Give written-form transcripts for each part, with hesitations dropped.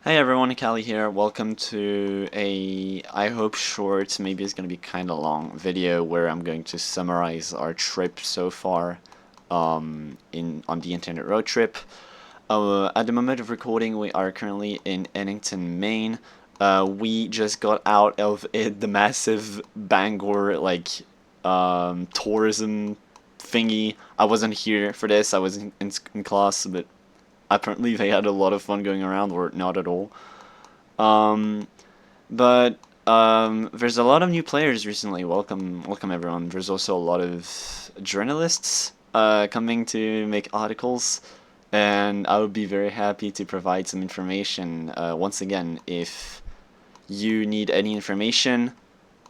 Hey everyone, Callie here. Welcome to I hope short, maybe it's gonna be kind of long video where I'm going to summarize our trip so far in on the Internet Roadtrip. At the moment of recording, we are currently in Ennington, Maine. We just got out of the massive Bangor tourism thingy. I wasn't here for this. I was in class, but apparently they had a lot of fun going around, or not at all. Um, but there's a lot of new players recently. Welcome everyone. There's also a lot of journalists coming to make articles, and I would be very happy to provide some information. Once again, if you need any information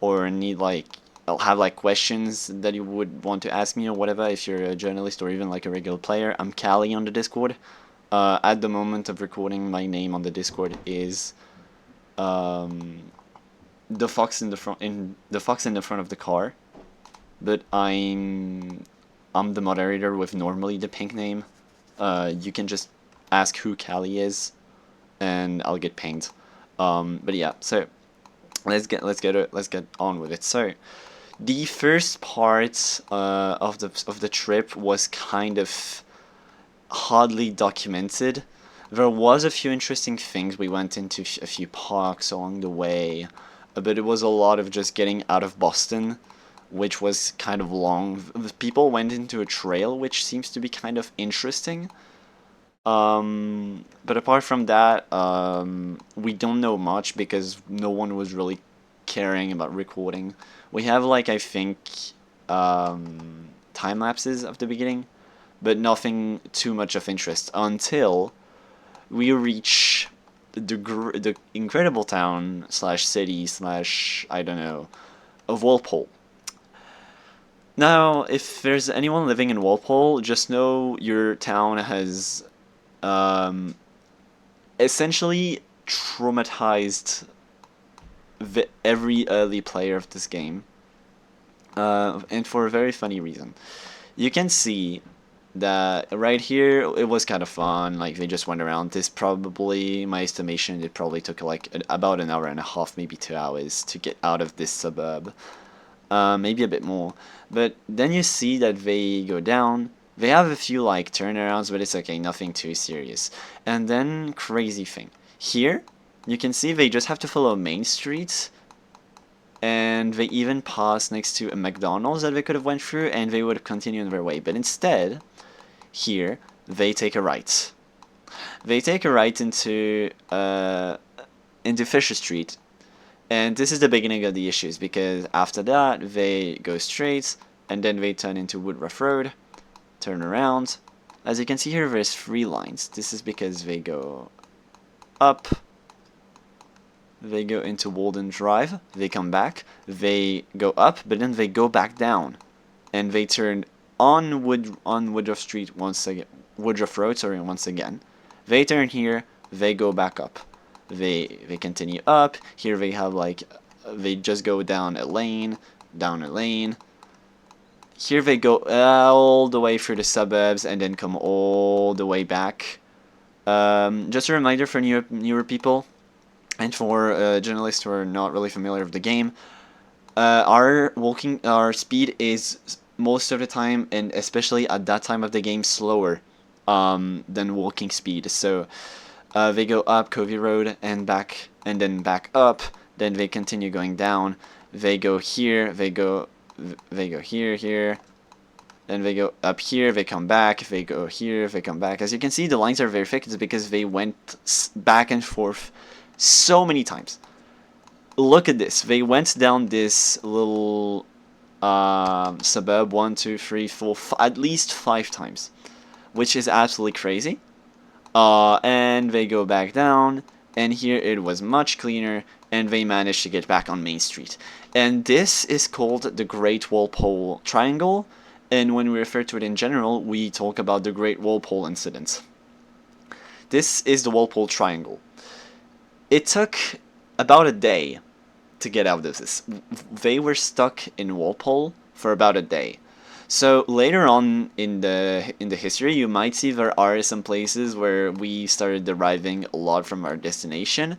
or need have questions that you would want to ask me or whatever, if you're a journalist or even like a regular player, I'm Callie on the Discord. At the moment of recording, my name on the Discord is um, the fox in the front of the car, but I'm the moderator with normally the pink name. You can just ask who Callie is, and I'll get pinged. But yeah, so let's get on with it. So the first part of the trip was kind of hardly documented. There was a few interesting things. We went into a few parks along the way, but it was a lot of just getting out of Boston, which was kind of long. People went into a trail, which seems to be kind of interesting. But apart from that, we don't know much because no one was really caring about recording. We have I think time lapses of the beginning, but nothing too much of interest until we reach the incredible town slash city slash I don't know of Walpole. Now, if there's anyone living in Walpole, just know your town has um, essentially traumatized every early player of this game, and for a very funny reason. You can see that right here it was kind of fun. Like they just went around. This probably, my estimation, it probably took about an hour and a half, maybe 2 hours to get out of this suburb. Maybe a bit more. But then you see that they go down. They have a few turnarounds, but it's okay, nothing too serious. And then crazy thing here, you can see they just have to follow Main Street, and they even pass next to a McDonald's that they could have went through, and they would have continued on their way. But instead, here they take a right. They take a right into Fisher Street, and this is the beginning of the issues because after that they go straight, and then they turn into Woodruff Road, turn around. As you can see here, there's 3 lines. This is because they go up, they go into Walden Drive, they come back, they go up, but then they go back down, and they turn on Woodruff Street once again, Woodruff Road, sorry, once again. They turn here, they go back up. They continue up. Here they have they just go down a lane, down a lane. Here they go all the way through the suburbs and then come all the way back. Just a reminder for newer people and for journalists who are not really familiar with the game. Our speed is most of the time, and especially at that time of the game, slower than walking speed. So they go up Covey Road and back, and then back up. Then they continue going down. They go here. They go here. Then they go up here. They come back. They go here. They come back. As you can see, the lines are very thick. It's because they went back and forth so many times. Look at this. They went down this little suburb 1, 2, 3, 4, at least 5 times, which is absolutely crazy. And they go back down, and here it was much cleaner, and they managed to get back on Main Street. And this is called the Great Walpole Triangle, and when we refer to it in general, we talk about the Great Walpole Incident. This is the Walpole Triangle. It took about a day to get out of this. They were stuck in Walpole for about a day. So later on in the history, you might see there are some places where we started deriving a lot from our destination,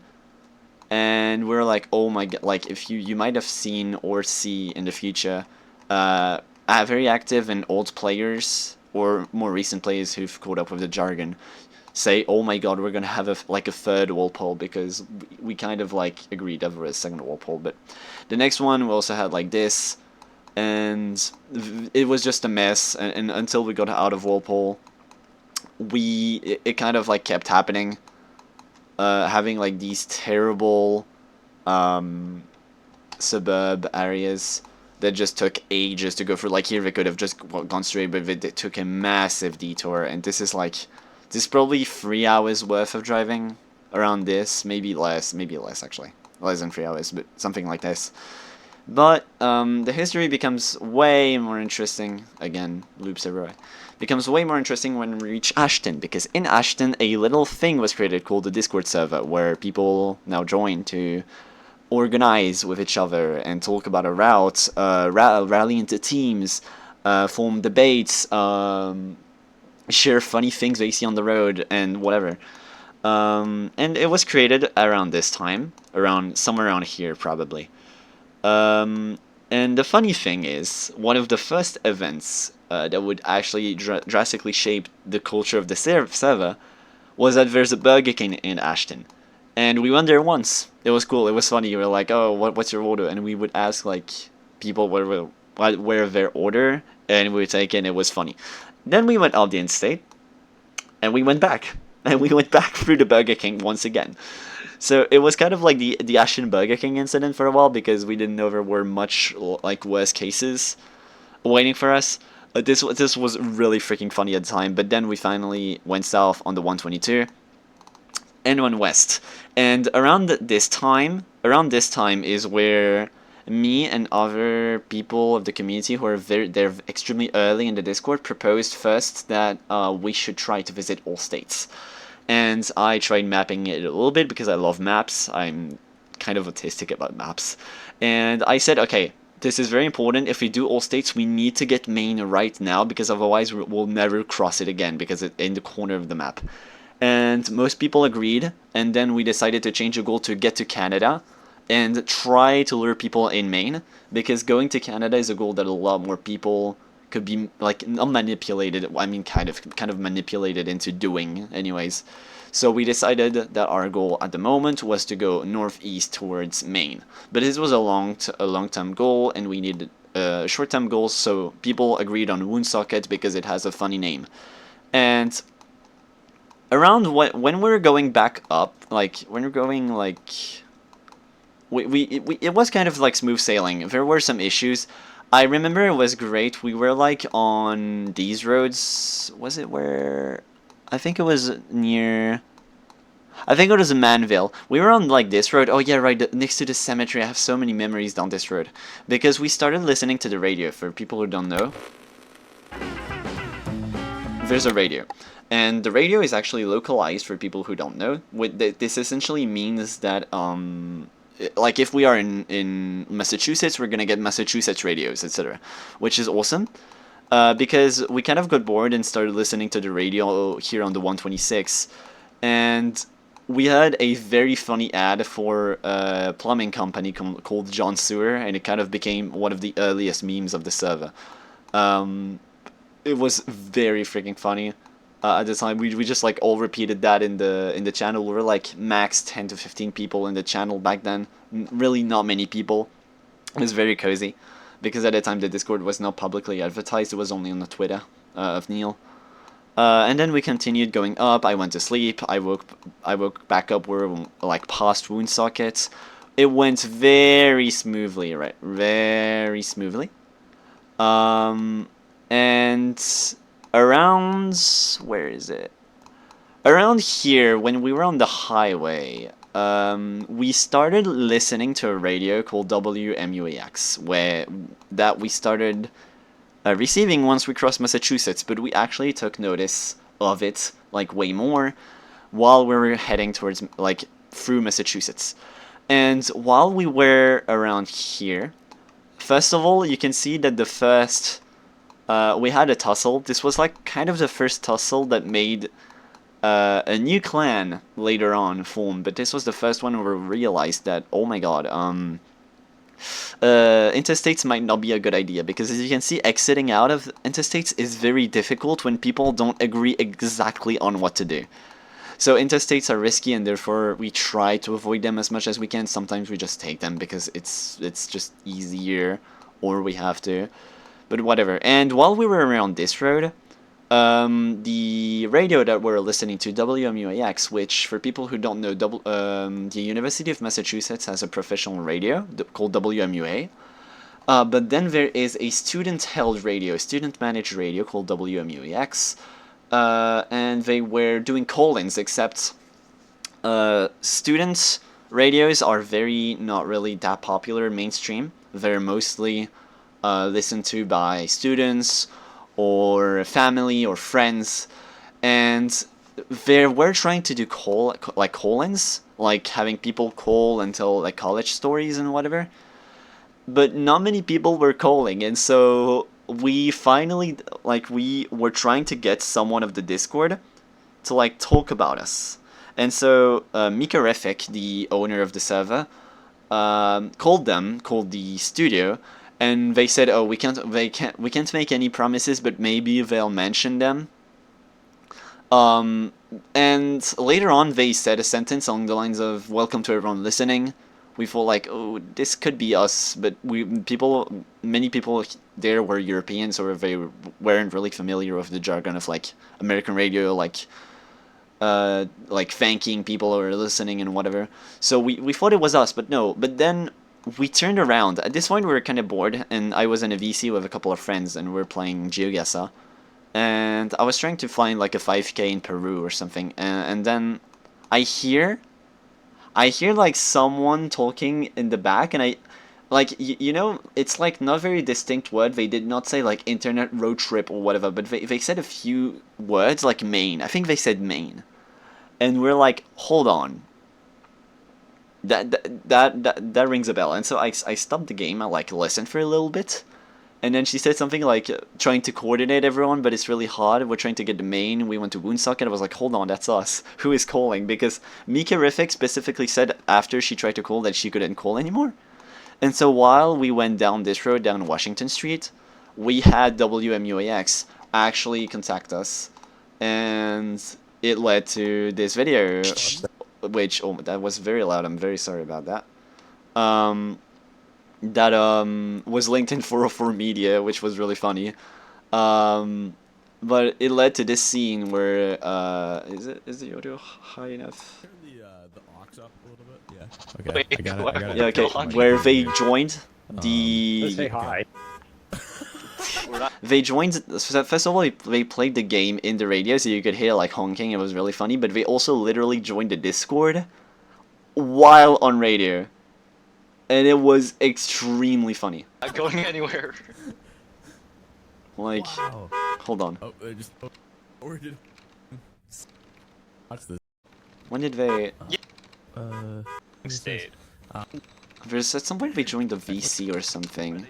and we're like, oh my god, like if you might have seen or see in the future, very active and old players or more recent players who've caught up with the jargon say, oh my god, we're gonna have a third Walpole, because we kind of like agreed over a second Walpole. But the next one we also had like this, and it was just a mess. And until we got out of Walpole, it kind of like kept happening, having like these terrible suburb areas that just took ages to go through. Like here we could have just gone straight, but it took a massive detour, and this is probably 3 hours worth of driving around this, maybe less actually, less than 3 hours, but something like this. But the history becomes way more interesting, again, loops everywhere, becomes way more interesting when we reach Ashton, because in Ashton a little thing was created called the Discord server, where people now join to organize with each other and talk about a route, rally into teams, form debates, share funny things they see on the road, and whatever. And it was created around this time, somewhere around here probably. And the funny thing is, one of the first events that would actually drastically shape the culture of the server was that there's a Burger King in Ashton. And we went there once. It was cool. It was funny. We were like, "Oh, what's your order?" And we would ask like people where their order, and we would take it. And it was funny. Then we went up the interstate, and we went back, and we went back through the Burger King once again. So it was kind of like the Ashton Burger King incident for a while, because we didn't know there were much like worse cases waiting for us. This was really freaking funny at the time. But then we finally went south on the 122 and went west. And around this time is where me and other people of the community who are they're extremely early in the Discord proposed first that we should try to visit all states. And I tried mapping it a little bit because I love maps. I'm kind of autistic about maps. And I said, okay, this is very important. If we do all states, we need to get Maine right now, because otherwise we'll never cross it again, because it's in the corner of the map. And most people agreed, and then we decided to change the goal to get to Canada and try to lure people in Maine, because going to Canada is a goal that a lot more people could be like not manipulated. I mean, kind of manipulated into doing, anyways. So we decided that our goal at the moment was to go northeast towards Maine. But this was a long-term goal, and we needed short-term goals. So people agreed on Woonsocket because it has a funny name. And around when we're going back up, like when we're going like it was kind of like smooth sailing. There were some issues. I remember it was great. We were like on these roads. Was it where? I think it was near. I think it was in Manville. We were on like this road. Oh yeah, right next to the cemetery. I have so many memories down this road, because we started listening to the radio. For people who don't know, there's a radio, and the radio is actually localized for people who don't know. This essentially means that like if we are in Massachusetts, we're gonna get Massachusetts radios, etc., which is awesome, because we kind of got bored and started listening to the radio here on the 126, and we had a very funny ad for a plumbing company called John Sewer, and it kind of became one of the earliest memes of the server. It was very freaking funny. At the time, we just like all repeated that in the channel. We were like max 10 to 15 people in the channel back then. Really not many people. It was very cozy, because at the time the Discord was not publicly advertised. It was only on the Twitter of Neil. And then we continued going up. I went to sleep. I woke back up. We're like past Woonsocket. It went very smoothly, right? Very smoothly. And around, where is it? Around here, when we were on the highway, we started listening to a radio called WMUAX, that we started receiving once we crossed Massachusetts, but we actually took notice of it like way more while we were heading towards like through Massachusetts. And while we were around here, first of all, you can see that the first we had a tussle. This was like kind of the first tussle that made a new clan later on form, but this was the first one where we realized that, oh my god, interstates might not be a good idea, because as you can see, exiting out of interstates is very difficult when people don't agree exactly on what to do. So interstates are risky, and therefore we try to avoid them as much as we can. Sometimes we just take them because it's just easier, or we have to. But whatever. And while we were around this road, the radio that we're listening to, WMUAX, which for people who don't know, the University of Massachusetts has a professional radio called WMUA. But then there is a student-held radio, student-managed radio called WMUAX, and they were doing call-ins, except student radios are not really that popular mainstream. They're mostly listened to by students or family or friends, and they were trying to do call-ins, like having people call and tell like college stories and whatever, but not many people were calling, and so we finally, like, we were trying to get someone of the Discord to like talk about us. And so Mikarific, the owner of the server, called the studio, and they said, "Oh, we can't make any promises, but maybe they'll mention them." And later on, they said a sentence along the lines of, "Welcome to everyone listening." We felt like, oh, this could be us, but many people there were Europeans, or they weren't really familiar with the jargon of like American radio, like thanking people who are listening and whatever. So we thought it was us, but no. But then we turned around. At this point, we were kind of bored, and I was in a VC with a couple of friends, and we were playing GeoGuessr. And I was trying to find like a 5K in Peru or something, and then I hear like someone talking in the back, and you know, it's like not very distinct word. They did not say like Internet Roadtrip or whatever, but they said a few words like Maine. I think they said Maine, and we're like, hold on. That rings a bell. And so I stopped the game. I like listened for a little bit, and then she said something like trying to coordinate everyone, but it's really hard. We're trying to get the main. We went to Woonsocket. I was like, hold on, that's us. Who is calling? Because Mikarific specifically said after she tried to call that she couldn't call anymore. And so while we went down this road, down Washington Street, we had WMUAX actually contact us. And it led to this video, which, oh, that was very loud. I'm very sorry about that. That was linked in 404 Media, which was really funny. But it led to this scene where is the audio high enough? Turn the aux up a little bit. Yeah. Okay. Wait, I got it. Yeah, okay. Where they joined the Say hi. they joined. First of all, they played the game in the radio, so you could hear like honking. It was really funny. But they also literally joined the Discord while on radio, and it was extremely funny. Not going anywhere. Like, Wow. hold on. Oh, just watch this. When did they? State. There's at some point they joined the VC or something.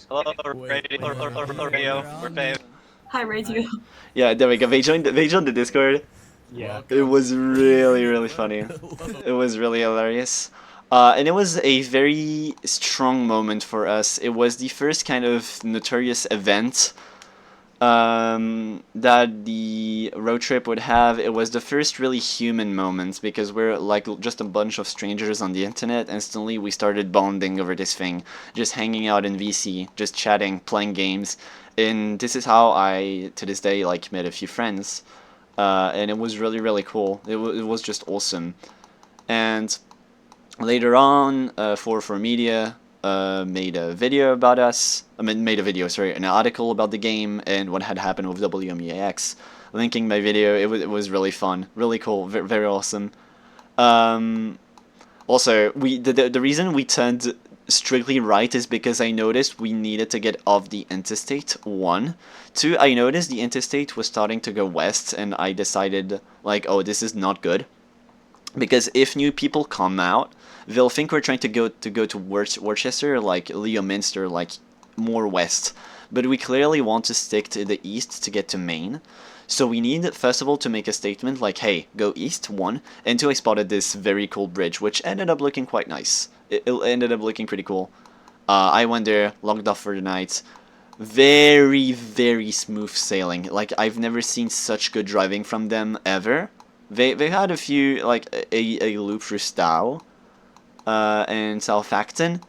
Hello, Wait, radio. We're paying. Hi, radio. Yeah, there we go. They joined the Discord. Yeah. It was really funny. It was really hilarious. And it was a very strong moment for us. It was the first kind of notorious event that the road trip would have. It was the first really human moment, because we're like just a bunch of strangers on the internet. Instantly we started bonding over this thing, just hanging out in VC, just chatting, playing games. And this is how I, to this day, like met a few friends. And it was really cool. It was just awesome. And later on, 404 Media made a video about us. An article about the game and what had happened with WMEAX, linking my video. It was really fun, really cool, very awesome. Also, the reason we turned strictly right is because I noticed we needed to get off the interstate. 1, 2, I noticed the interstate was starting to go west, and I decided like, oh, this is not good, because if new people come out, they'll think we're trying to go to Worcester, like Leominster, like more west. But we clearly want to stick to the east to get to Maine. So we need, first of all, to make a statement like, hey, go east, 1, and 2, I spotted this very cool bridge, which ended up looking quite nice. It ended up looking pretty cool. I went there, logged off for the night. Very, very smooth sailing. Like, I've never seen such good driving from them ever. They had a few, like, a loop through Stow and South Acton.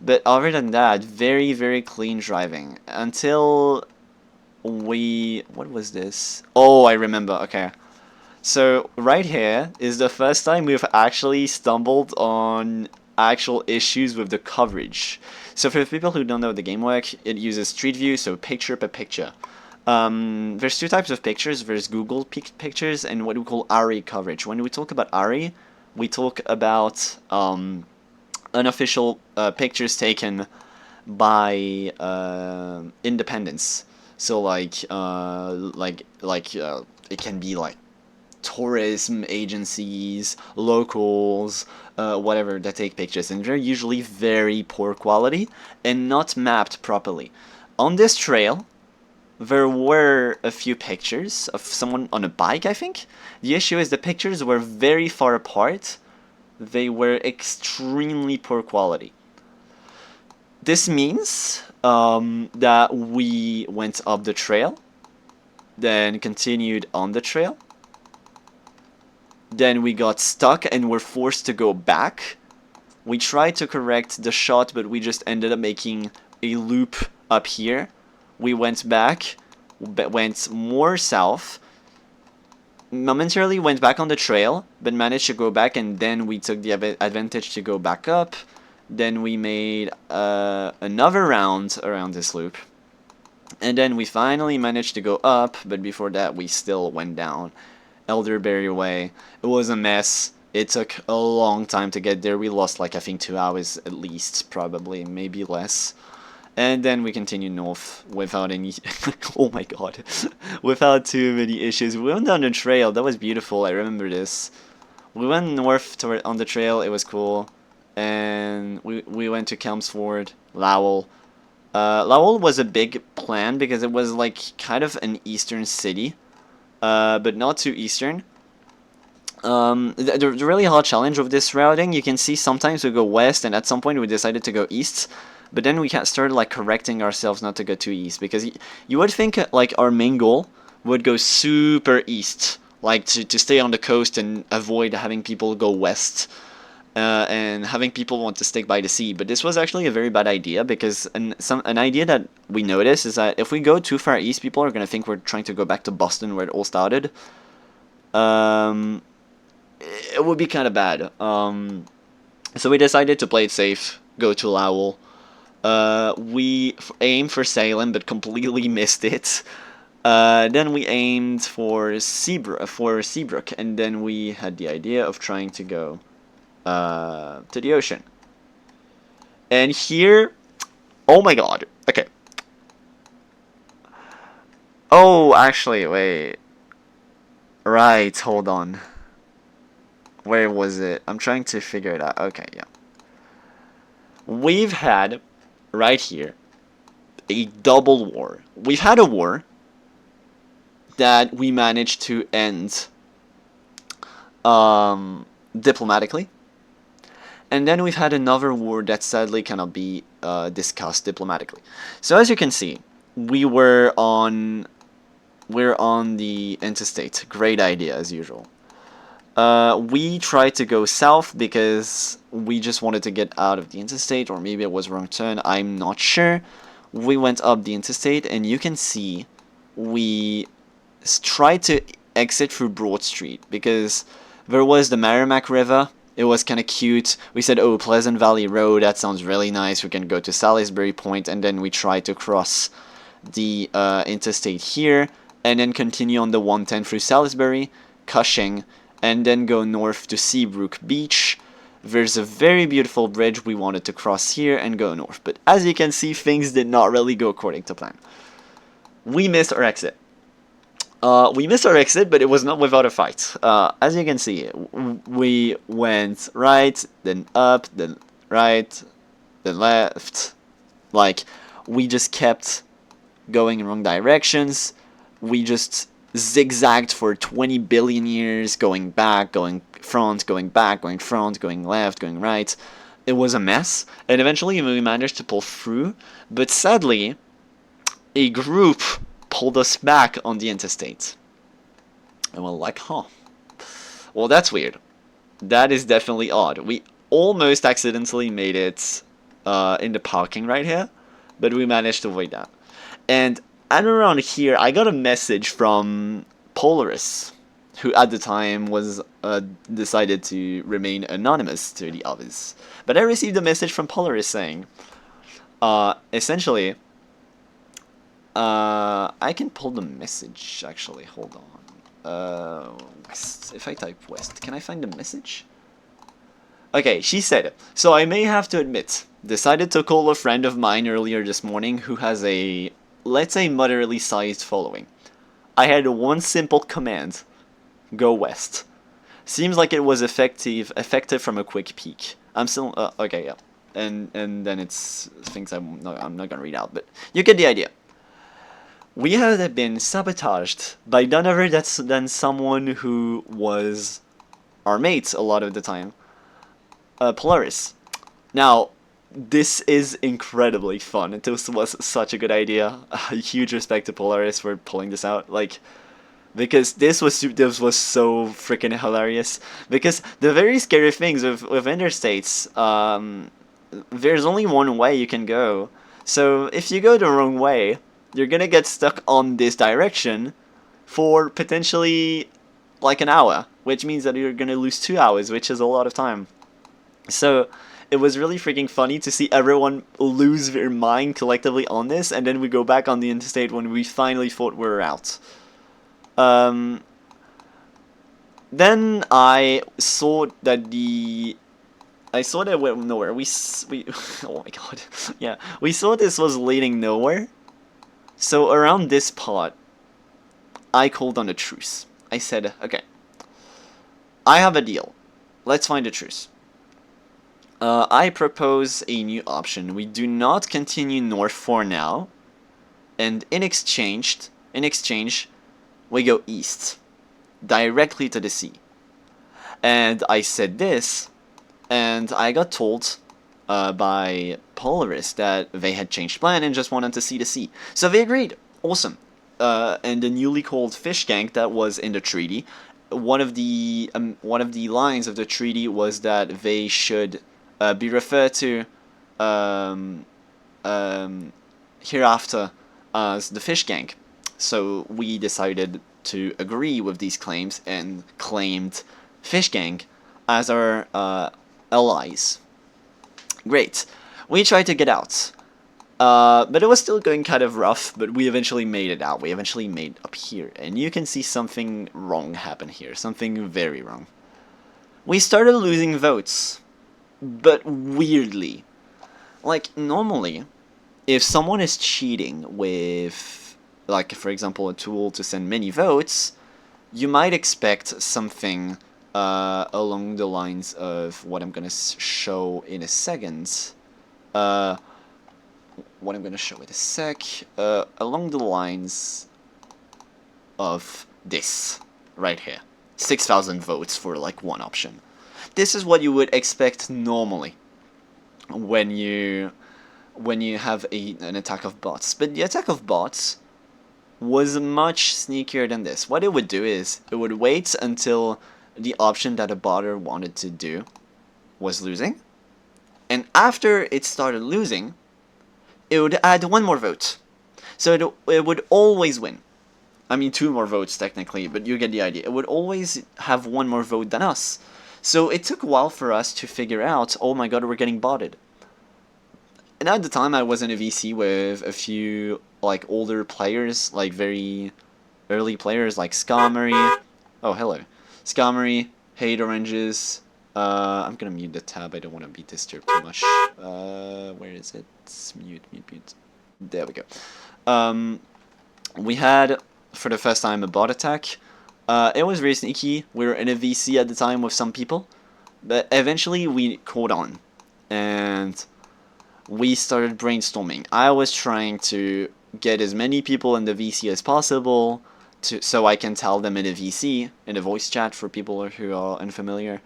But other than that, very, very clean driving. Until we... What was this? Oh, I remember. Okay. So, right here is the first time we've actually stumbled on actual issues with the coverage. So for the people who don't know the game work, it uses Street View, so picture per picture. There's 2 types of pictures. There's Google pictures and what we call ARRI coverage. When we talk about ARRI, we talk about unofficial pictures taken by independents. So like it can be like tourism agencies, locals, whatever, that take pictures, and they're usually very poor quality and not mapped properly. On this trail, there were a few pictures of someone on a bike, I think. The issue is the pictures were very far apart. They were extremely poor quality. This means that we went up the trail, then continued on the trail. Then we got stuck and were forced to go back. We tried to correct the shot, but we just ended up making a loop up here. We went back, went more south, momentarily went back on the trail, but managed to go back, and then we took the advantage to go back up. Then we made another round around this loop. And then we finally managed to go up, but before that we still went down Elderberry Way. It was a mess. It took a long time to get there. We lost like I think 2 hours at least, probably, maybe less. And then we continued north without any oh my god, without too many issues. We went down the trail. That was beautiful. I remember this. We went north toward on the trail. It was cool. And we went to Chelmsford, Lowell. Lowell was a big plan because it was like kind of an eastern city. But not too eastern. The really hard challenge of this routing, you can see sometimes we go west, and at some point we decided to go east, but then we started like correcting ourselves not to go too east, because you would think like our main goal would go super east, like to stay on the coast and avoid having people go west. And having people want to stick by the sea, but this was actually a very bad idea, because an idea that we noticed is that if we go too far east, people are going to think we're trying to go back to Boston where it all started. It would be kind of bad. So we decided to play it safe, go to Lowell. We aimed for Salem, but completely missed it. Then we aimed for Seabrook, and then we had the idea of trying to go to the ocean. And here, oh my god, okay. Oh, actually, wait. Right, hold on. Where was it? I'm trying to figure it out. Okay, yeah. We've had, right here, a double war. We've had a war that we managed to end diplomatically. And then we've had another war that sadly cannot be discussed diplomatically. So as you can see, we're on the interstate. Great idea as usual. We tried to go south because we just wanted to get out of the interstate, or maybe it was wrong turn, I'm not sure. We went up the interstate, and you can see we tried to exit through Broad Street because there was the Merrimack River. It was kind of cute. We said, oh, Pleasant Valley Road, that sounds really nice. We can go to Salisbury Point, and then we tried to cross the interstate here, and then continue on the 110 through Salisbury, Cushing, and then go north to Seabrook Beach. There's a very beautiful bridge we wanted to cross here and go north. But as you can see, things did not really go according to plan. We missed our exit. But it was not without a fight. As you can see, we went right, then up, then right, then left. Like, we just kept going in wrong directions. We just zigzagged for 20 billion years, going back, going front, going back, going front, going left, going right. It was a mess, and eventually we managed to pull through, but sadly, a group pulled us back on the interstate. And we're like, huh. Well, that's weird. That is definitely odd. We almost accidentally made it in the parking right here, but we managed to avoid that. And at around here, I got a message from Polaris, who at the time was decided to remain anonymous to the others. But I received a message from Polaris saying, essentially, I can pull the message, actually, hold on. West, if I type West, can I find the message? Okay, she said, so I may have to admit, decided to call a friend of mine earlier this morning who has a, let's say, moderately sized following. I had one simple command, go west. Seems like it was effective from a quick peek. I'm still, okay, yeah. And then it's things I'm not gonna read out, but you get the idea. We had been sabotaged by none other than someone who was our mate a lot of the time. Polaris. Now, this is incredibly fun. This was such a good idea. A huge respect to Polaris for pulling this out. Like, because this was so freaking hilarious. Because the very scary things with interstates, there's only one way you can go. So if you go the wrong way, you're gonna get stuck on this direction for potentially like an hour, which means that you're gonna lose 2 hours, which is a lot of time. So it was really freaking funny to see everyone lose their mind collectively on this, and then we go back on the interstate when we finally thought we were out. Then I saw that it went nowhere. We oh my god, yeah, we saw this was leading nowhere. So around this part, I called on a truce. I said, okay, I have a deal. Let's find a truce. I propose a new option. We do not continue north for now, and in exchange, we go east, directly to the sea. And I said this, and I got told by Polaris that they had changed plan and just wanted to see the sea. So they agreed. Awesome. And the newly called fish gang that was in the treaty, one of the lines of the treaty was that they should be referred to hereafter as the fish gang. So we decided to agree with these claims and claimed fish gang as our allies. Great. We tried to get out. But it was still going kind of rough, but we eventually made it out. We eventually made up here. And you can see something wrong happen here. Something very wrong. We started losing votes. But weirdly. Like, normally, if someone is cheating with, like, for example, a tool to send many votes, you might expect something along the lines of what I'm gonna show in a second. What I'm gonna show in a sec. Along the lines of this right here. 6,000 votes for like one option. This is what you would expect normally when you have an attack of bots. But the attack of bots was much sneakier than this. What it would do is it would wait until the option that a botter wanted to do was losing, and after it started losing, it would add one more vote. So it would always win. I mean, 2 more votes technically, but you get the idea. It would always have 1 more vote than us. So it took a while for us to figure out, oh my god, we're getting botted. And at the time I was in a VC with a few like older players, like very early players like Scammery. Oh, hello. Scammery, Hate Oranges. I'm gonna mute the tab, I don't want to be disturbed too much. Where is it? Mute. There we go. We had, for the first time, a bot attack. It was very sneaky. We were in a VC at the time with some people, but eventually we caught on, and we started brainstorming. I was trying to get as many people in the VC as possible so I can tell them in a VC, in a voice chat for people who are unfamiliar.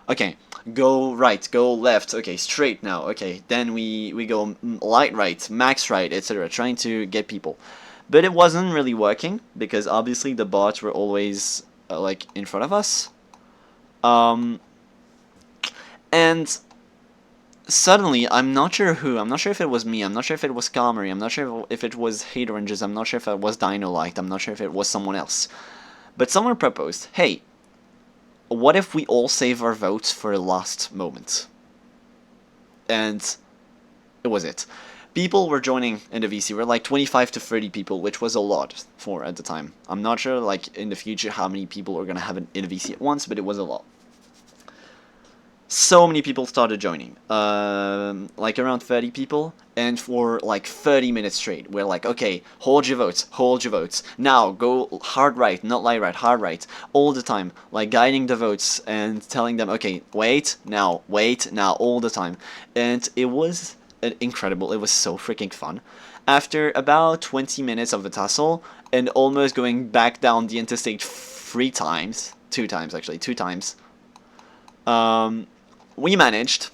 Okay, go right, go left, okay, straight now, okay, then we go light right, max right, etc., trying to get people. But it wasn't really working, because obviously the bots were always, like, in front of us. And suddenly, I'm not sure who, I'm not sure if it was me, I'm not sure if it was Calmery, I'm not sure if it was Hate Oranges, I'm not sure if it was Dynolite, I'm not sure if it was someone else. But someone proposed, hey, what if we all save our votes for the last moment? And it was it. People were joining in the VC. We're like 25 to 30 people, which was a lot for at the time. I'm not sure, like, in the future how many people are going to have in a VC at once, but it was a lot. So many people started joining, like around 30 people, and for like 30 minutes straight, we're like, okay, hold your votes, now go hard right, not light right, hard right, all the time, like guiding the votes and telling them, okay, wait now, all the time. And it was incredible, it was so freaking fun. After about 20 minutes of a tussle, and almost going back down the interstate two times, we managed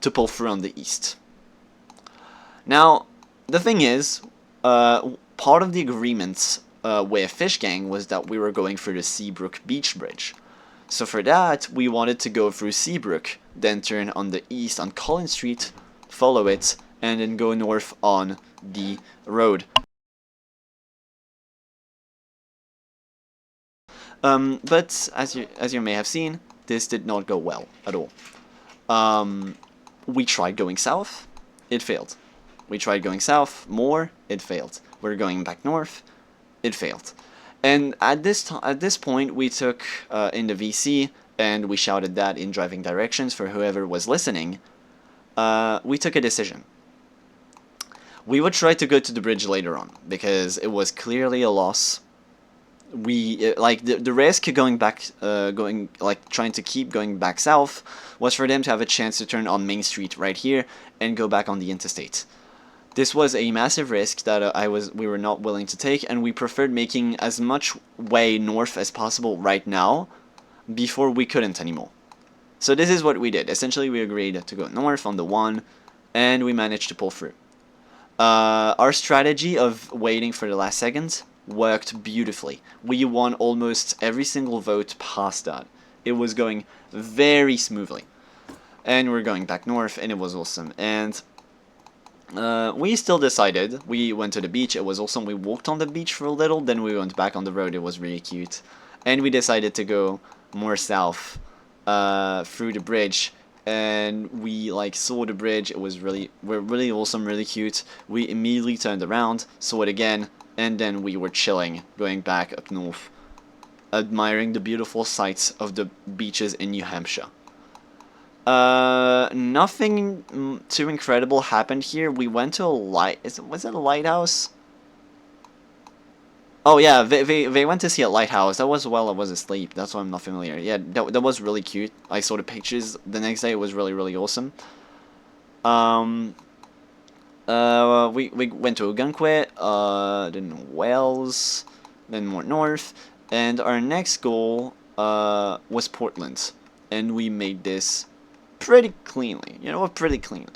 to pull through on the east. Now, the thing is, part of the agreement with Fish Gang was that we were going through the Seabrook Beach Bridge. So for that, we wanted to go through Seabrook, then turn on the east on Collins Street, follow it, and then go north on the road. But as you may have seen, this did not go well at all. We tried going south, it failed. We tried going south more, it failed. We're going back north, it failed. And at this point, we took in the VC, and we shouted that in driving directions for whoever was listening. We took a decision. We would try to go to the bridge later on, because it was clearly a loss. We like the risk going back, trying to keep going back south was for them to have a chance to turn on Main Street right here and go back on the interstate. This was a massive risk that we were not willing to take, and we preferred making as much way north as possible right now before we couldn't anymore. So this is what we did. Essentially, we agreed to go north on the 1, and we managed to pull through. Our strategy of waiting for the last seconds worked beautifully. We won almost every single vote past that. It was going very smoothly. And we're going back north, and it was awesome. And we still decided. We went to the beach. It was awesome. We walked on the beach for a little, then we went back on the road. It was really cute. And we decided to go more south through the bridge. And we saw the bridge. It was really awesome, really cute. We immediately turned around, saw it again, and then we were chilling, going back up north, admiring the beautiful sights of the beaches in New Hampshire. Nothing too incredible happened here. We went to a was it a lighthouse? Oh yeah, they went to see a lighthouse. That was while I was asleep. That's why I'm not familiar. Yeah, that was really cute. I saw the pictures the next day. It was really awesome. We went to Ogunquit, then Wales, then more north, and our next goal was Portland, and we made this pretty cleanly. You know what? Pretty cleanly.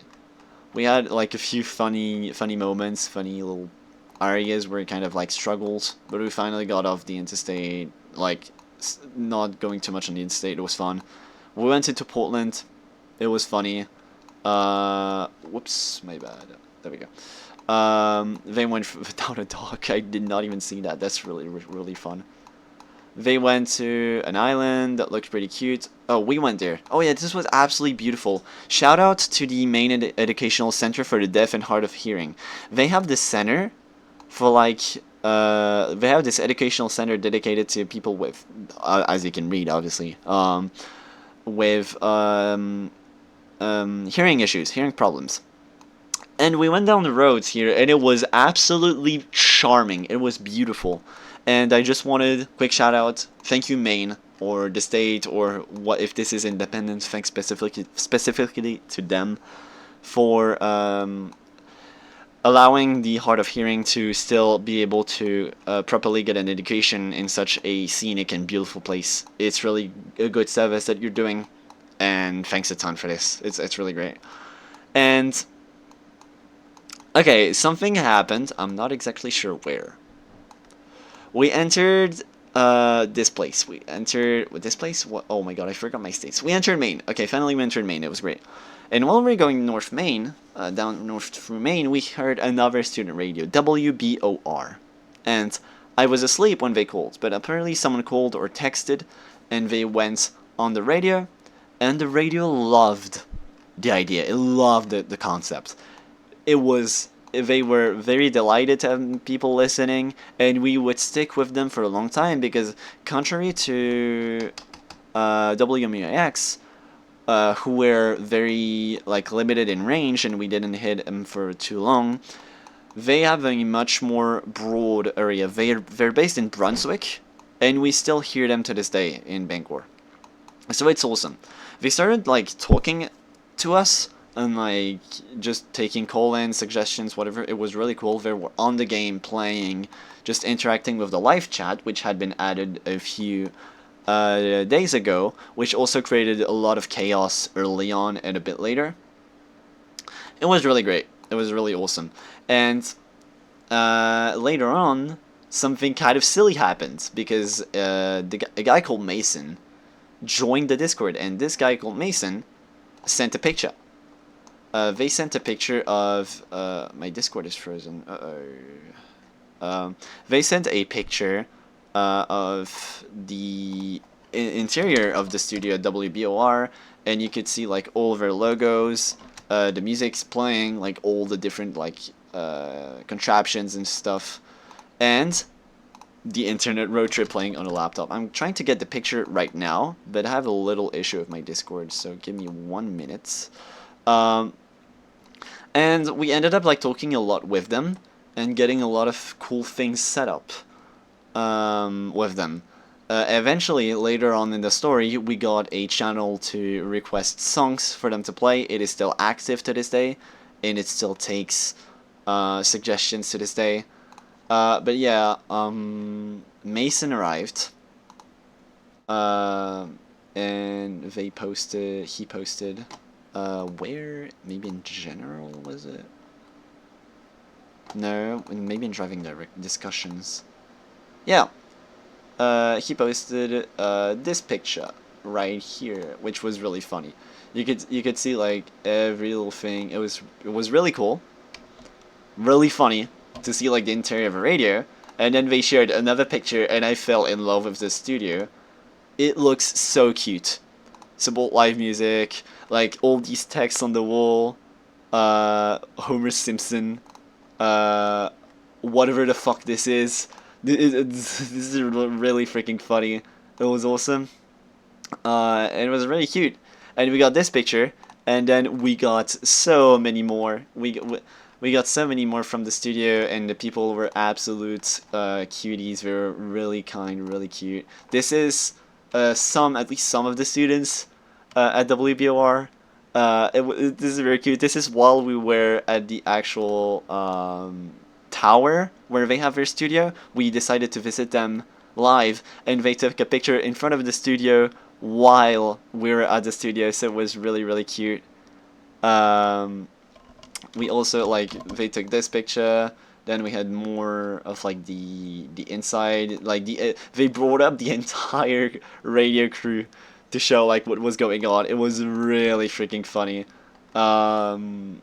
We had like a few funny moments, funny little areas where it kind of struggled, but we finally got off the interstate. Not going too much on the interstate. It was fun. We went into Portland. It was funny. Whoops, my bad. There we go. They went without a dog. I did not even see that. That's really fun. They went to an island that looked pretty cute. Oh, we went there. Oh yeah, this was absolutely beautiful. Shout out to the Maine Educational Center for the Deaf and Hard of Hearing. They have this center for they have this educational center dedicated to people with, as you can read, obviously, with hearing issues, hearing problems. And we went down the roads here, and it was absolutely charming. It was beautiful. And I just wanted quick shout out, thank you Maine, or the state, or what if this is independent, thanks specifically to them for allowing the hard of hearing to still be able to properly get an education in such a scenic and beautiful place. It's really a good service that you're doing, and thanks a ton for this. It's really great. And okay, something happened. I'm not exactly sure where. We entered this place. We entered this place. What? Oh my god, I forgot my states. We entered Maine. Okay, finally we entered Maine. It was great. And while we were going north Maine, down north through Maine, we heard another student radio, WBOR. And I was asleep when they called, but apparently someone called or texted, and they went on the radio, and the radio loved the idea. It loved the concept. It was They were very delighted to have people listening, and we would stick with them for a long time because contrary to WMUX, who were very like limited in range and we didn't hit them for too long, they have a much more broad area. They're based in Brunswick, and we still hear them to this day in Bangor. So it's awesome. They started like talking to us and like just taking call-ins, suggestions, whatever. It was really cool. They were on the game playing, just interacting with the live chat, which had been added a few days ago, which also created a lot of chaos early on and a bit later. It was really great. It was really awesome. And later on, something kind of silly happened because a guy called Mason joined the Discord, and this guy called Mason sent a picture. They sent a picture of my Discord is frozen. They sent a picture of the interior of the studio at WBOR, and you could see like all of their logos. The music's playing, like all the different like contraptions and stuff, and the Internet Roadtrip playing on a laptop. I'm trying to get the picture right now, but I have a little issue with my Discord, so give me 1 minute. And we ended up like talking a lot with them and getting a lot of cool things set up with them. Eventually, later on in the story, we got a channel to request songs for them to play. It is still active to this day, and it still takes suggestions to this day. But yeah, Mason arrived, and he posted, where, maybe in general, was it? No, maybe in driving direct discussions. Yeah, he posted this picture right here, which was really funny. You could see like every little thing. It was really cool, really funny to see like the interior of a radio. And then they shared another picture, and I fell in love with the studio. It looks so cute. Support live music, like all these texts on the wall, Homer Simpson, whatever the fuck this is. This is really freaking funny. It was awesome. And it was really cute. And we got this picture, and then we got so many more. We got so many more from the studio, and the people were absolute cuties. They were really kind, really cute. This is at least some of the students at WBOR. This is very cute. This is while we were at the actual tower where they have their studio. We decided to visit them live, and they took a picture in front of the studio while we were at the studio, so it was really, really cute. We also, like, they took this picture. Then we had more of like the inside, like they brought up the entire radio crew to show like what was going on. It was really freaking funny. And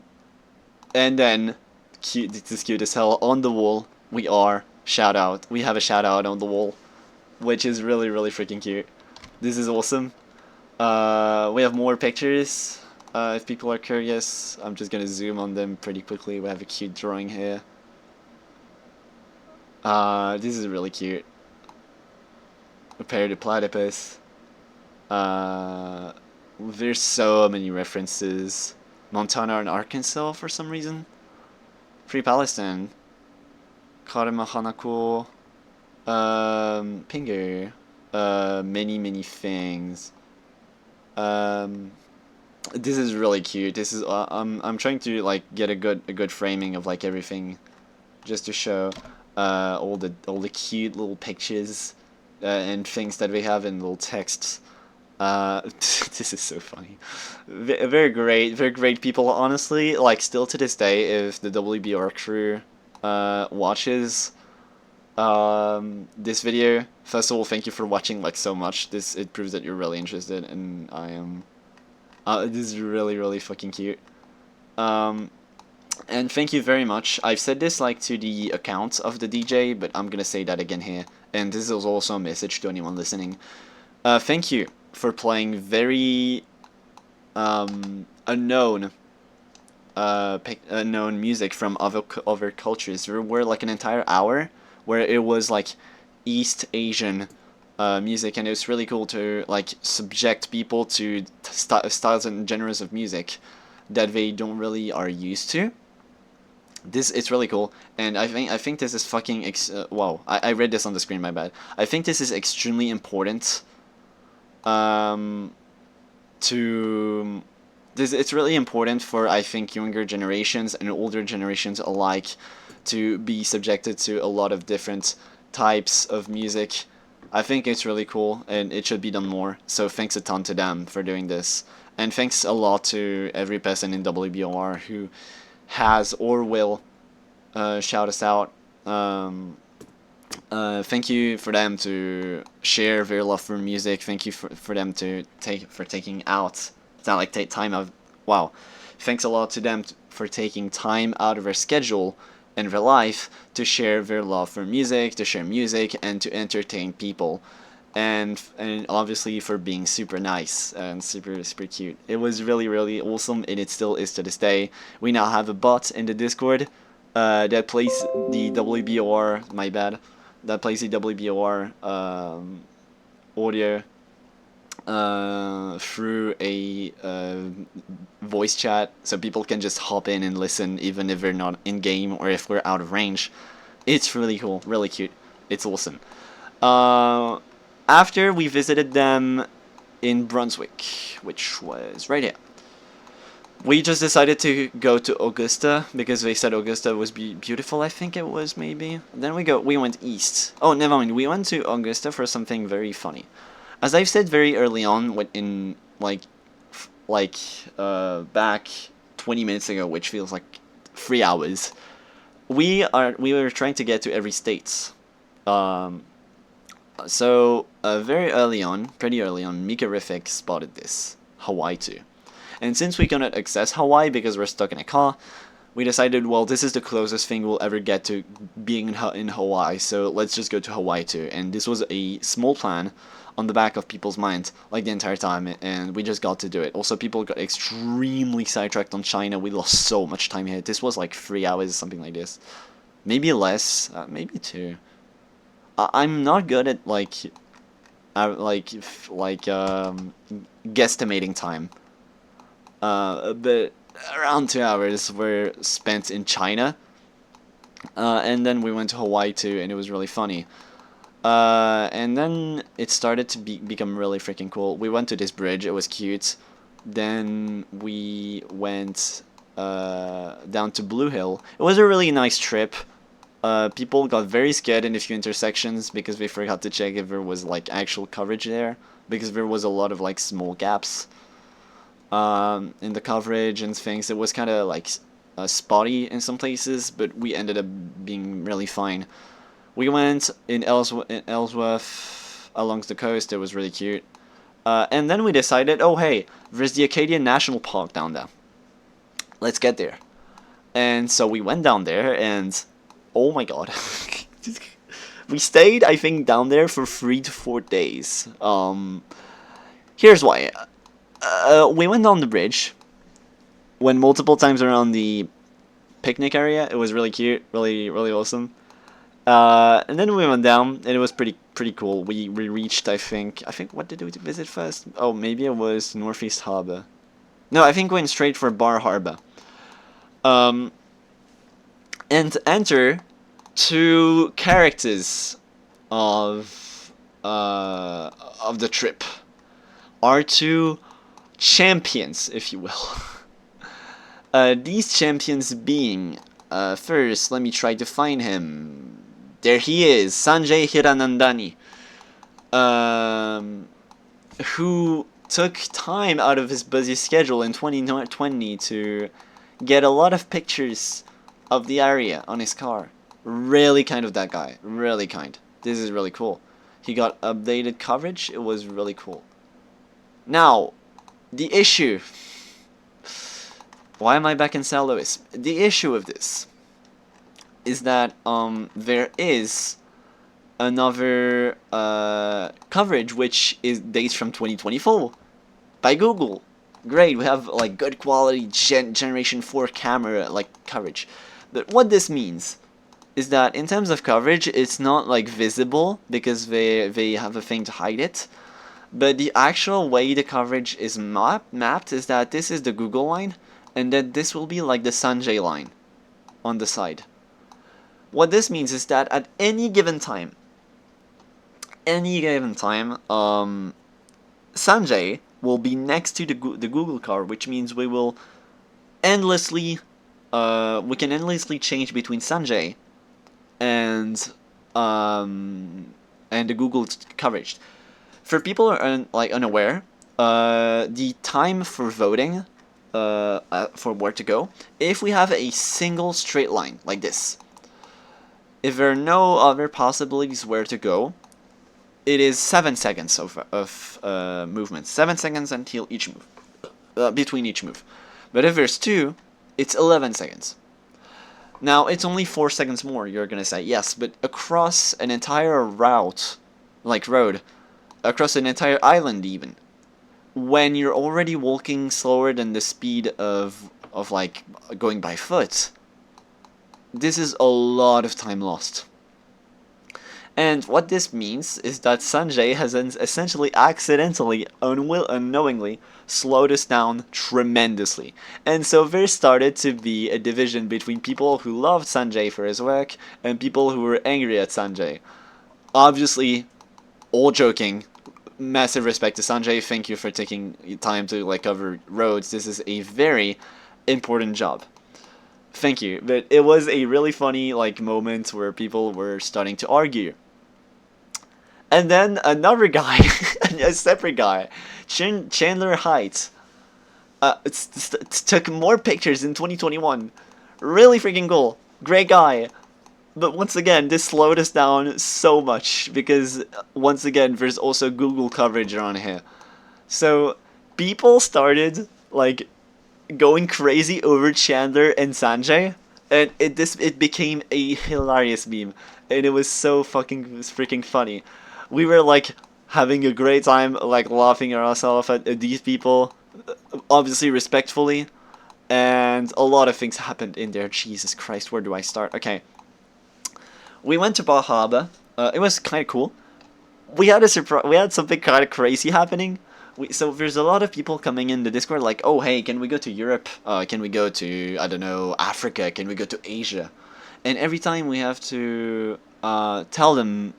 then cute, this is cute as hell. On the wall, we have a shout out on the wall, which is really, really freaking cute. This is awesome. We have more pictures. If people are curious, I'm just gonna zoom on them pretty quickly. We have a cute drawing here. This is really cute. Prepare the platypus. There's so many references. Montana and Arkansas for some reason. Free Palestine. Karma Hanako. Pinger. Many, many things. This is really cute. This is I'm trying to like get a good framing of like everything, just to show all the cute little pictures and things that we have in little texts. This is so funny. Very great people. Honestly, like still to this day, if the WBR crew watches this video, first of all, thank you for watching like so much. It proves that you're really interested, and I am. This is really fucking cute. Um, and thank you very much. I've said this like to the account of the DJ, but I'm gonna say that again here. And this is also a message to anyone listening. Thank you for playing very unknown unknown music from other cultures. There were like an entire hour where it was like East Asian music, and it was really cool to like subject people to styles and genres of music that they don't really are used to. It's really cool, and I think this is fucking wow. I read this on the screen. My bad. I think this is extremely important. Um, to it's really important for I think younger generations and older generations alike to be subjected to a lot of different types of music. I think it's really cool and it should be done more. So thanks a ton to them for doing this. And thanks a lot to every person in WBOR who has or will shout us out. Thank you for them to share their love for music. Thank you for them to taking out. It's not like take time out. Wow. Thanks a lot to them for taking time out of their schedule and their life to share their love for music, to share music, and to entertain people. And obviously for being super nice and super cute. It was really awesome, and it still is to this day. We now have a bot in the Discord that plays the WBOR. My bad. That plays the WBOR audio through a voice chat, so people can just hop in and listen even if they're not in game or if we're out of range. It's really cool, really cute. It's awesome. After we visited them in Brunswick, which was right here, we just decided to go to Augusta because they said Augusta was beautiful. I think it was maybe. Then we went east. Oh, never mind. We went to Augusta for something very funny. As I've said very early on, in back 20 minutes ago, which feels like 3 hours, we were trying to get to every state. So very early on, pretty early on, Mikarific spotted this Hawaii too. And since we cannot access Hawaii because we're stuck in a car, we decided, well, this is the closest thing we'll ever get to being in Hawaii, so let's just go to Hawaii too. And this was a small plan on the back of people's minds, like the entire time, and we just got to do it. Also, people got extremely sidetracked on China. We lost so much time here. This was like 3 hours, something like this. Maybe less, maybe 2. I'm not good at guesstimating time. But around 2 hours were spent in China, and then we went to Hawaii too, and it was really funny. And then it started to become really freaking cool. We went to this bridge, it was cute. Then we went down to Blue Hill. It was a really nice trip. People got very scared in a few intersections because they forgot to check if there was like actual coverage there, because there was a lot of like small gaps in the coverage and things. It was kind of like spotty in some places, but we ended up being really fine. We went in Ellsworth along the coast. It was really cute. And then we decided, oh hey, there's the Acadian National Park down there. Let's get there. And so we went down there, and oh my god. We stayed, I think, down there for 3 to 4 days. Here's why. We went on the bridge, went multiple times around the picnic area. It was really cute, really awesome. And then we went down, and it was pretty cool. We reached, I think, what did we visit first? Oh, maybe it was Northeast Harbor. No, I think we went straight for Bar Harbor. And to enter 2 characters of the trip are 2 champions, if you will. These champions being, first, let me try to find him. There he is, Sanjay Hiranandani, who took time out of his busy schedule in 2020 to get a lot of pictures of the area on his car. Really kind of that guy. Really kind. This is really cool. He got updated coverage. It was really cool. Now, the issue. Why am I back in San Luis? The issue of this is that there is another coverage which is dates from 2024 by Google. Great, we have like good quality generation 4 camera like coverage. But what this means is that in terms of coverage, it's not like visible because they have a thing to hide it. But the actual way the coverage is mapped is that this is the Google line, and that this will be like the Sanjay line on the side. What this means is that at any given time, Sanjay will be next to the Google car, which means we will endlessly, we can endlessly change between Sanjay and the Google coverage. For people who are unaware, the time for voting, for where to go, if we have a single straight line like this, if there are no other possibilities where to go, it is 7 seconds of movement. 7 seconds until each move, between each move. But if there's two, it's 11 seconds. Now, it's only 4 seconds more, you're gonna say, yes, but across an entire route, like road, across an entire island even, when you're already walking slower than the speed of like going by foot, this is a lot of time lost. And what this means is that Sanjay has essentially accidentally, unknowingly, slowed us down tremendously. And so there started to be a division between people who loved Sanjay for his work and people who were angry at Sanjay. Obviously, all joking, massive respect to Sanjay. Thank you for taking time to like cover roads. This is a very important job. Thank you. But it was a really funny like moment where people were starting to argue. And then another guy, a separate guy, Chandler Heights, took more pictures in 2021. Really freaking cool. Great guy. But once again, this slowed us down so much because, once again, there's also Google coverage on here. So, people started, like, going crazy over Chandler and Sanjay, and it became a hilarious meme, and it was so freaking funny. We were, like, having a great time, like, laughing ourselves at these people, obviously respectfully, and a lot of things happened in there. Jesus Christ, where do I start? Okay. We went to Bahaba. It was kind of cool. We had a surprise. We had something kind of crazy happening. So there's a lot of people coming in the Discord like, oh hey, can we go to Europe? Can we go to, I don't know, Africa? Can we go to Asia? And every time we have to tell them,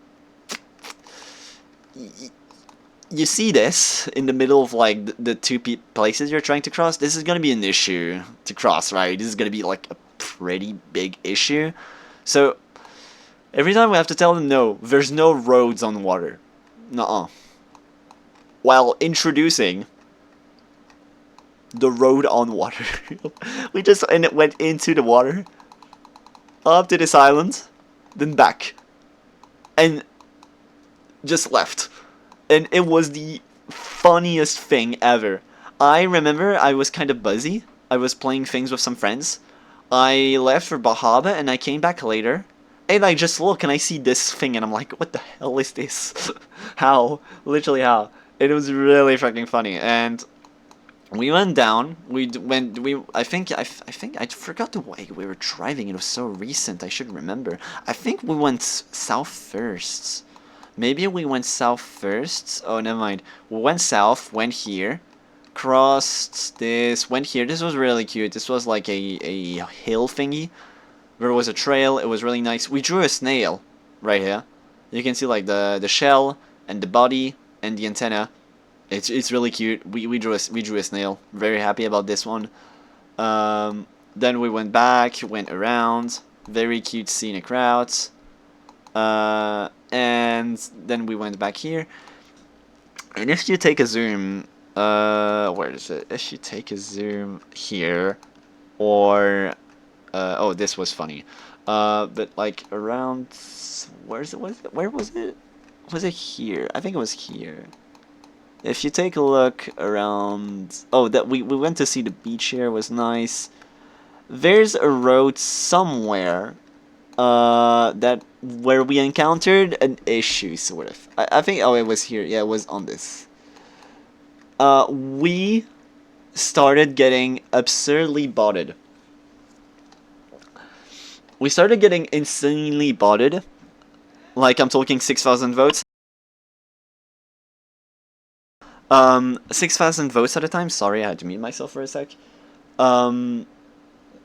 you see this in the middle of like the two places you're trying to cross. This is gonna be an issue to cross, right? This is gonna be like a pretty big issue. So every time we have to tell them, no, there's no roads on water. Nuh-uh. While introducing the road on water. We just went into the water, up to this island, then back. And just left. And it was the funniest thing ever. I remember I was kind of buzzy. I was playing things with some friends. I left for Bahaba and I came back later. And I just look and I see this thing and I'm like, what the hell is this? How? Literally how? It was really fucking funny. And we went down. I think I forgot the way we were driving. It was so recent. I should remember. I think we went south first. Maybe we went south first. Oh, never mind. We went south, went here, crossed this, went here. This was really cute. This was like a hill thingy. There was a trail. It was really nice. We drew a snail right here. You can see like the shell and the body and the antenna. It's really cute. We drew a snail. Very happy about this one. Then we went back, went around. Very cute scenic routes. And then we went back here. And if you take a zoom, where is it? If you take a zoom here, or oh, this was funny. But like around, where is it? Where was it? Was it here? I think it was here. If you take a look around, oh, that we went to see the beach here, was nice. There's a road somewhere, that where we encountered an issue, sort of. I think, oh, it was here. Yeah, it was on this. We started getting absurdly botted. We started getting insanely botted. Like, I'm talking 6,000 votes. 6,000 votes at a time. Sorry, I had to mute myself for a sec.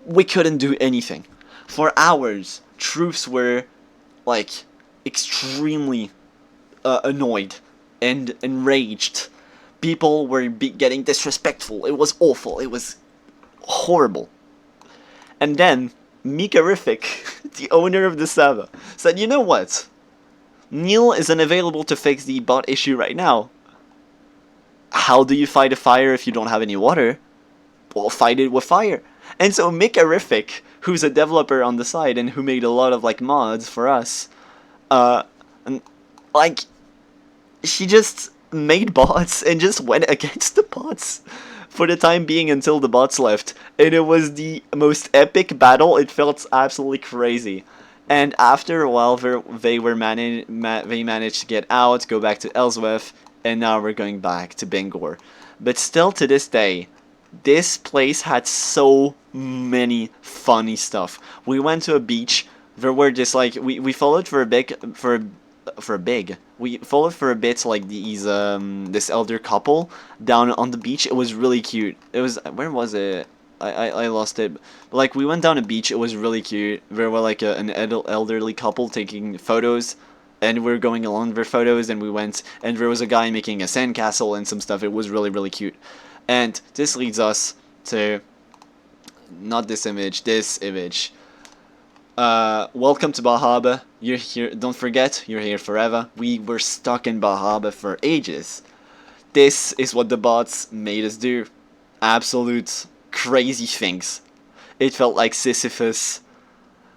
We couldn't do anything. For hours, troops were, like, extremely annoyed and enraged. People were getting disrespectful. It was awful. It was horrible. And then, mhmh, the owner of the server, said, you know what? Neil is unavailable to fix the bot issue right now. How do you fight a fire if you don't have any water? Well, fight it with fire. And so mhmh, who's a developer on the side and who made a lot of like mods for us, and, like, she just made bots and just went against the bots for the time being until the bots left. And it was the most epic battle. It felt absolutely crazy. And after a while, they managed to get out, go back to Ellsworth, and now we're going back to Bangor. But still, to this day, this place had so many funny stuff. We went to a beach. There were just like we followed for a bit we followed for a bit like these this elder couple down on the beach. It was really cute. It was, where was it? I lost it. But like, we went down a beach. It was really cute. There were like an elderly couple taking photos, and we were going along their photos, and we went, and there was a guy making a sandcastle and some stuff. It was really, really cute. And this leads us to not this image, this image. Welcome to Bahaba. You're here. Don't forget, you're here forever. We were stuck in Bahaba for ages. This is what the bots made us do. Absolute crazy things. It felt like Sisyphus.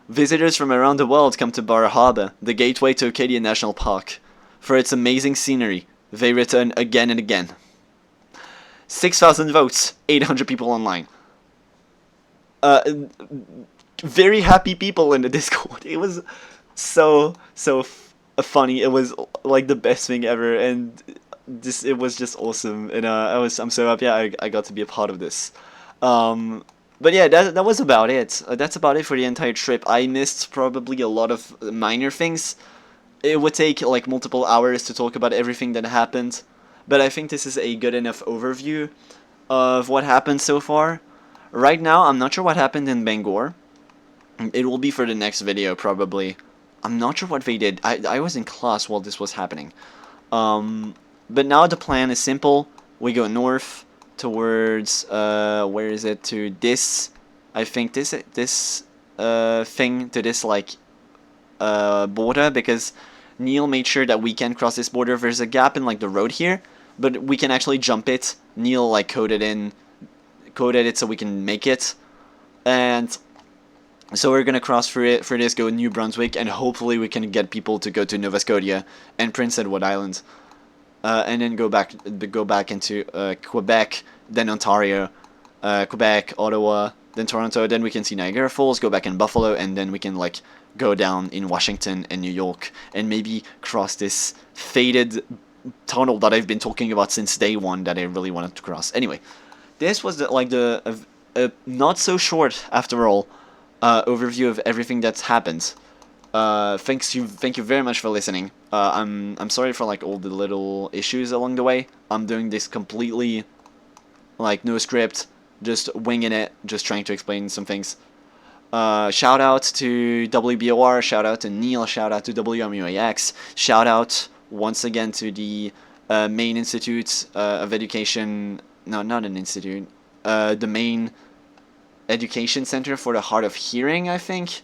Visitors from around the world come to Bahaba, the gateway to Acadia National Park. For its amazing scenery, they return again and again. 6,000 votes, 800 people online. Very happy people in the Discord. It was so funny. It was like the best thing ever, and it was just awesome. And I'm so happy I got to be a part of this. But yeah, that was about it. That's about it for the entire trip. I missed probably a lot of minor things. It would take like multiple hours to talk about everything that happened, but I think this is a good enough overview of what happened so far. Right now, I'm not sure what happened in Bangor. It will be for the next video, probably. I'm not sure what they did. I was in class while this was happening. But now the plan is simple. We go north towards, where is it? To this, I think this thing, to this, like, border, because Neil made sure that we can cross this border. There's a gap in, like, the road here, but we can actually jump it. Neil, like, coded it so we can make it. And so we're gonna cross through it for this, go New Brunswick, and hopefully we can get people to go to Nova Scotia and Prince Edward Island, and then go back into Quebec, then Ontario, Quebec, Ottawa, then Toronto. Then we can see Niagara Falls, go back in Buffalo, and then we can like go down in Washington and New York, and maybe cross this faded tunnel that I've been talking about since day one that I really wanted to cross. Anyway, this was not so short after all. Overview of everything that's happened. Thank you very much for listening. I'm sorry for like all the little issues along the way. I'm doing this completely like no script, just winging it, just trying to explain some things. Shout out to WBOR, shout out to Neil, shout out to WMUAX, shout out once again to the main institute of education. No, not an institute. The main education center for the hard of hearing, I think.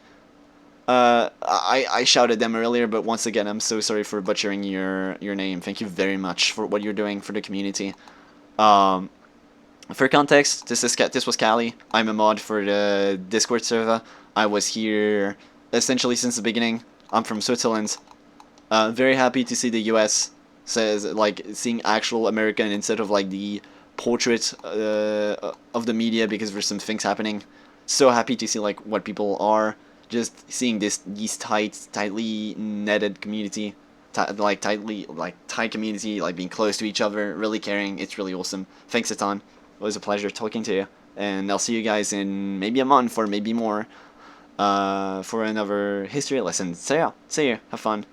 I shouted them earlier, but once again, I'm so sorry for butchering your name. Thank you very much for what you're doing for the community. For context, this was Cali. I'm a mod for the Discord server. I was here essentially since the beginning. I'm from Switzerland. Very happy to see the U.S. says like seeing actual American instead of like the portrait of the media, because there's some things happening. So happy to see like what people are. Just seeing these tightly netted community, tight community, like being close to each other, really caring. It's really awesome. Thanks a ton. It was a pleasure talking to you, and I'll see you guys in maybe a month or maybe more for another history lesson. So yeah, see you. Have fun.